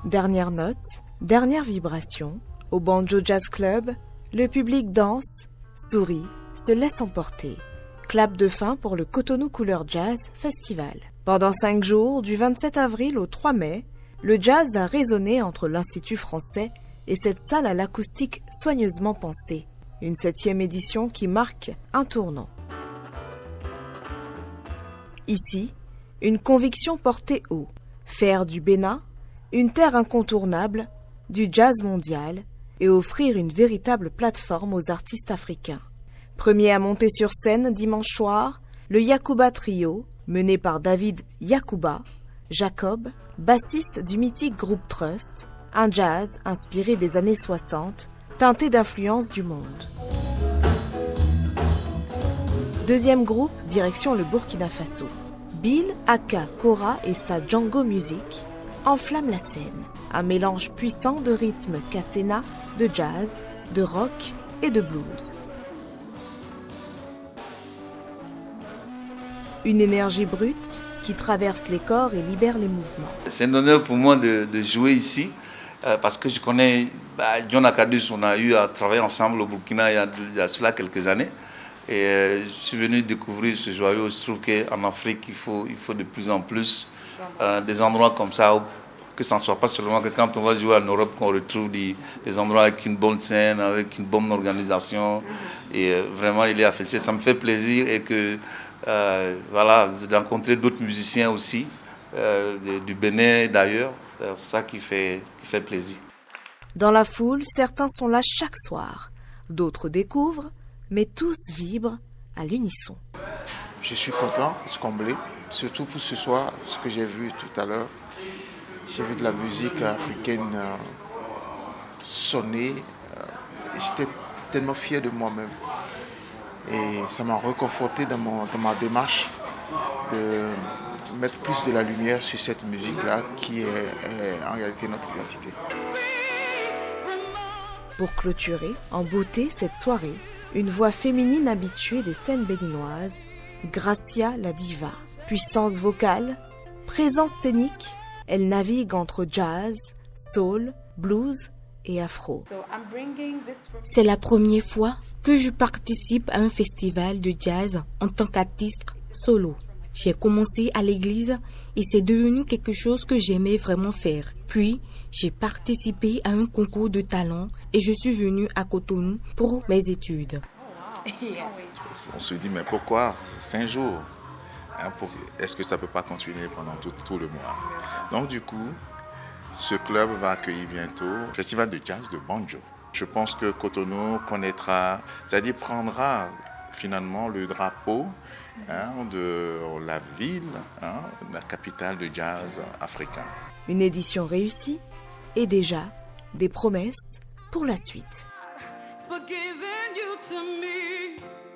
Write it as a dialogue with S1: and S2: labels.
S1: Dernière note, dernière vibration, au Banjo Jazz Club, le public danse, sourit, se laisse emporter. Clap de fin pour le Cotonou Couleur Jazz Festival. Pendant 5 jours, du 27 avril au 3 mai, le jazz a résonné entre l'Institut français et cette salle à l'acoustique soigneusement pensée. Une 7e édition qui marque un tournant. Ici, une conviction portée haut. Faire du Bénin une terre incontournable du jazz mondial et offrir une véritable plateforme aux artistes africains. Premier à monter sur scène dimanche soir, le Yacouba Trio, mené par David Yacouba, Jacob, bassiste du mythique groupe Trust, un jazz inspiré des années 60, teinté d'influences du monde. Deuxième groupe, direction le Burkina Faso. Bill Aka Kora et sa Django Music enflamment la scène. Un mélange puissant de rythmes Kassena, de jazz, de rock et de blues. Une énergie brute qui traverse les corps et libère les mouvements.
S2: C'est un honneur pour moi de jouer ici parce que je connais John Akadus, on a eu à travailler ensemble au Burkina il y a cela quelques années. Et je suis venu découvrir ce joyau. Je trouve qu'en Afrique, il faut de plus en plus des endroits comme ça, où, que ça ne soit pas seulement que quand on va jouer en Europe, qu'on retrouve des endroits avec une bonne scène, avec une bonne organisation. Et vraiment, il est apprécié. Ça me fait plaisir et que, voilà, de rencontrer d'autres musiciens aussi, du Bénin d'ailleurs. C'est ça qui fait plaisir.
S1: Dans la foule, certains sont là chaque soir. D'autres découvrent, mais tous vibrent à l'unisson.
S3: Je suis content, comblé, surtout pour ce soir, ce que j'ai vu tout à l'heure. J'ai vu de la musique africaine sonner. J'étais tellement fier de moi-même. Et ça m'a réconforté dans ma démarche de mettre plus de la lumière sur cette musique-là qui est en réalité notre identité.
S1: Pour clôturer en beauté cette soirée, une voix féminine habituée des scènes béninoises, Gracia la diva. Puissance vocale, présence scénique, elle navigue entre jazz, soul, blues et afro.
S4: C'est la première fois que je participe à un festival de jazz en tant qu'artiste solo. J'ai commencé à l'église et c'est devenu quelque chose que j'aimais vraiment faire. Puis, j'ai participé à un concours de talent et je suis venue à Cotonou pour mes études.
S3: On se dit, mais pourquoi 5 jours est-ce que ça ne peut pas continuer pendant tout le mois? Donc du coup, ce club va accueillir bientôt le festival de jazz de Banjo. Je pense que Cotonou connaîtra, c'est-à-dire prendra finalement le drapeau de la ville, la capitale de jazz africain.
S1: Une édition réussie et déjà des promesses pour la suite.
S5: Forgiving you to me.